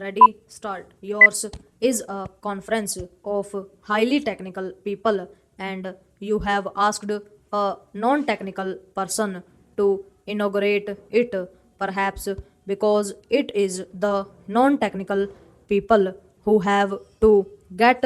Ready, start. Yours is a conference of highly technical people, and you have asked a non technical person to inaugurate it, perhaps because it is the non technical people who have to get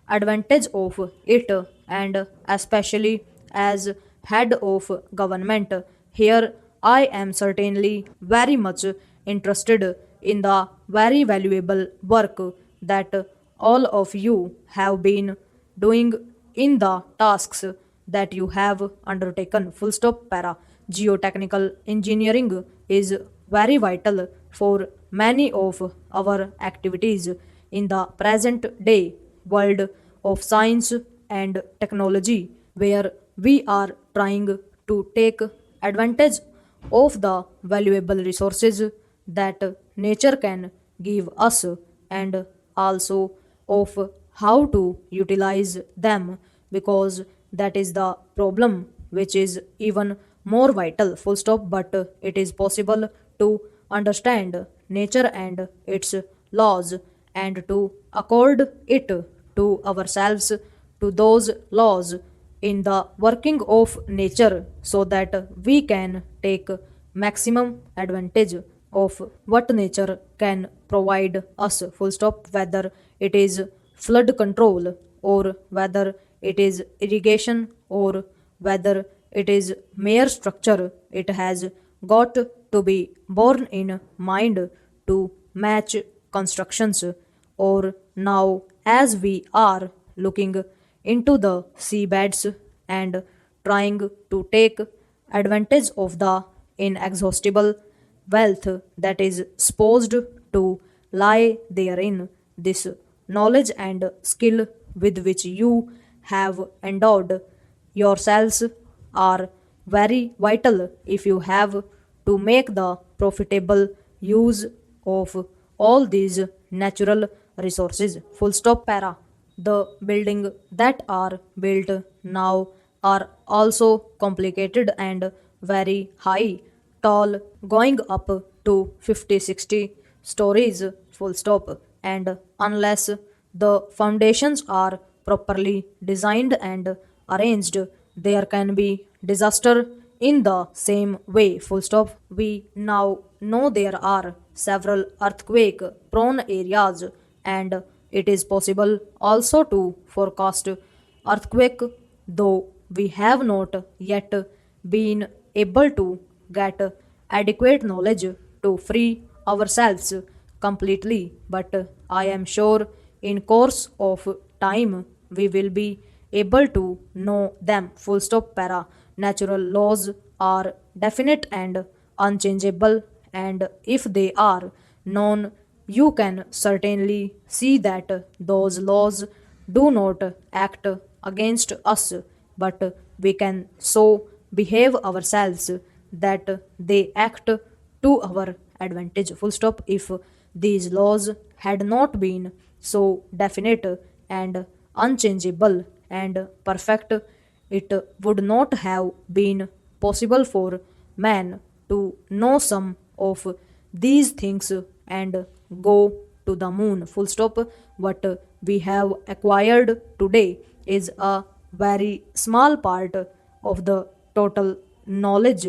advantage of it, and especially as head of government. Here, I am certainly very much interested in the very valuable work that all of you have been doing in the tasks that you have undertaken. Full stop para. Geotechnical engineering is very vital for many of our activities in the present day world of science and technology, where we are trying to take advantage of the valuable resources that nature can give us, and also of how to utilize them, because that is the problem which is even more vital. Full stop. But it is possible to understand nature and its laws, and to accord it to ourselves, to those laws in the working of nature, so that we can take maximum advantage of what nature can provide us. Full stop. Whether it is flood control, or whether it is irrigation, or whether it is mere structure, it has got to be borne in mind to match constructions. Or now, as we are looking into the seabeds and trying to take advantage of the inexhaustible wealth that is supposed to lie therein, this knowledge and skill with which you have endowed yourselves are very vital if you have to make the profitable use of all these natural resources. Full stop para. The building that are built now are also complicated and very high, tall, going up to 50, 60 stories. Full stop. And unless the foundations are properly designed and arranged, there can be disaster in the same way. Full stop. We now know there are several earthquake prone areas, and it is possible also to forecast earthquake, though we have not yet been able to get adequate knowledge to free ourselves completely. But I am sure in course of time we will be able to know them. Full stop para. Natural laws are definite and unchangeable, and if they are known, you can certainly see that those laws do not act against us, but we can so behave ourselves that they act to our advantage. Full stop. If these laws had not been so definite and unchangeable and perfect, it would not have been possible for man to know some of these things and go to the moon. Full stop. What we have acquired today is a very small part of the total knowledge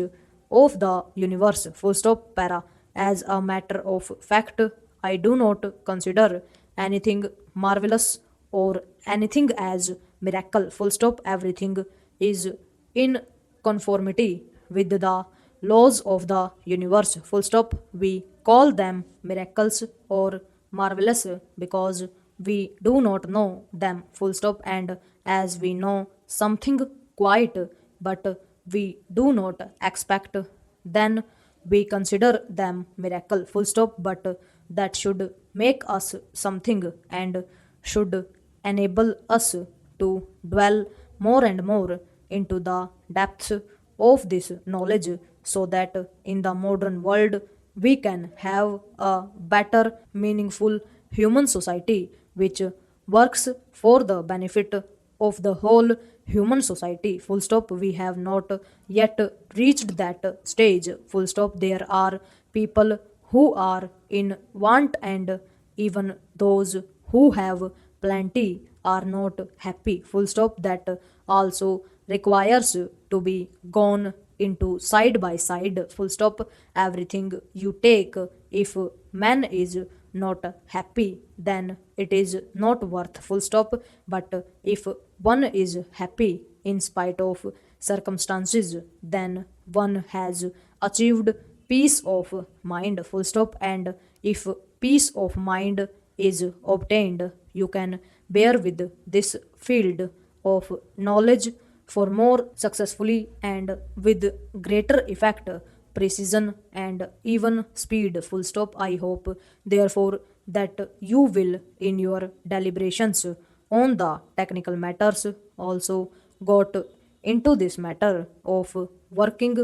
of the universe. Full stop para. As a matter of fact, I do not consider anything marvelous or anything as miracle. Full stop. Everything is in conformity with the laws of the universe. Full stop. We call them miracles or marvelous because we do not know them. Full stop. And as we know something quite, but we do not expect, then we consider them miracle. Full stop. But that should make us something and should enable us to dwell more and more into the depths of this knowledge, so that in the modern world we can have a better, meaningful human society which works for the benefit of the whole human society. Full stop. We have not yet reached that stage. Full stop. There are people who are in want and even those who have plenty are not happy. Full stop. That also requires to be gone into side by side. Full stop. Everything you take, if man is not happy, then it is not worth. Full stop. But if one is happy in spite of circumstances, then one has achieved peace of mind. Full stop. And if peace of mind is obtained, you can bear with this field of knowledge for more successfully and with greater effect, precision, and even speed. Full stop. I hope therefore that you will in your deliberations on the technical matters also got into this matter of working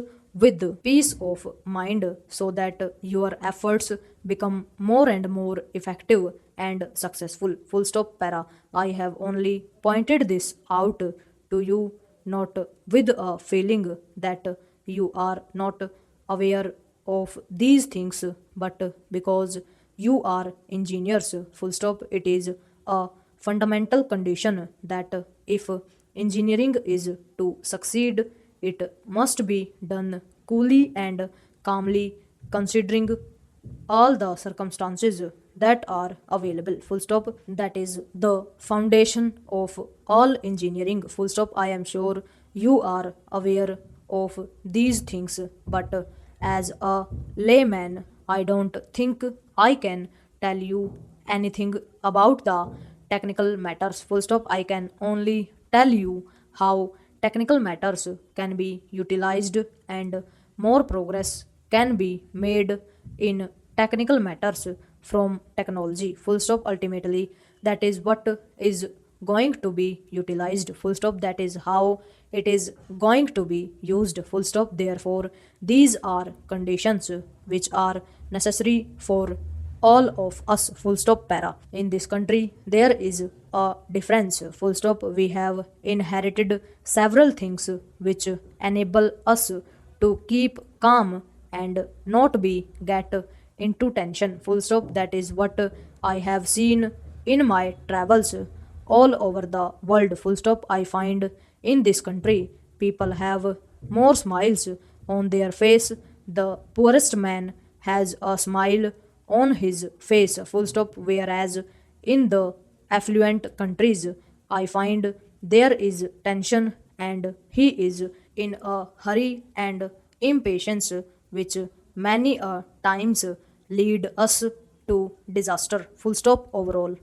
with peace of mind, so that your efforts become more and more effective and successful. Full stop. Para. I have only pointed this out to you not with a feeling that you are not aware of these things, but because you are engineers. Full stop. It is a fundamental condition that if engineering is to succeed, it must be done coolly and calmly, considering all the circumstances that are available. Full stop. That is the foundation of all engineering. Full stop. I am sure you are aware of these things, but as a layman, I don't think I can tell you anything about the technical matters. Full stop. I can only tell you how technical matters can be utilized and more progress can be made in technical matters from technology. Full stop. Ultimately, that is what is going to be utilized. Full stop. That is how it is going to be used. Full stop. Therefore, these are conditions which are necessary for all of us. Full stop. Para. In this country, there is a difference. Full stop. We have inherited several things which enable us to keep calm and not be get into tension. Full stop. That is what I have seen in my travels all over the world. Full stop. I find in this country people have more smiles on their face. The poorest man has a smile on his face. Full stop. Whereas in the affluent countries, I find there is tension and he is in a hurry and impatience, which many a times lead us to disaster. Full stop. Overall.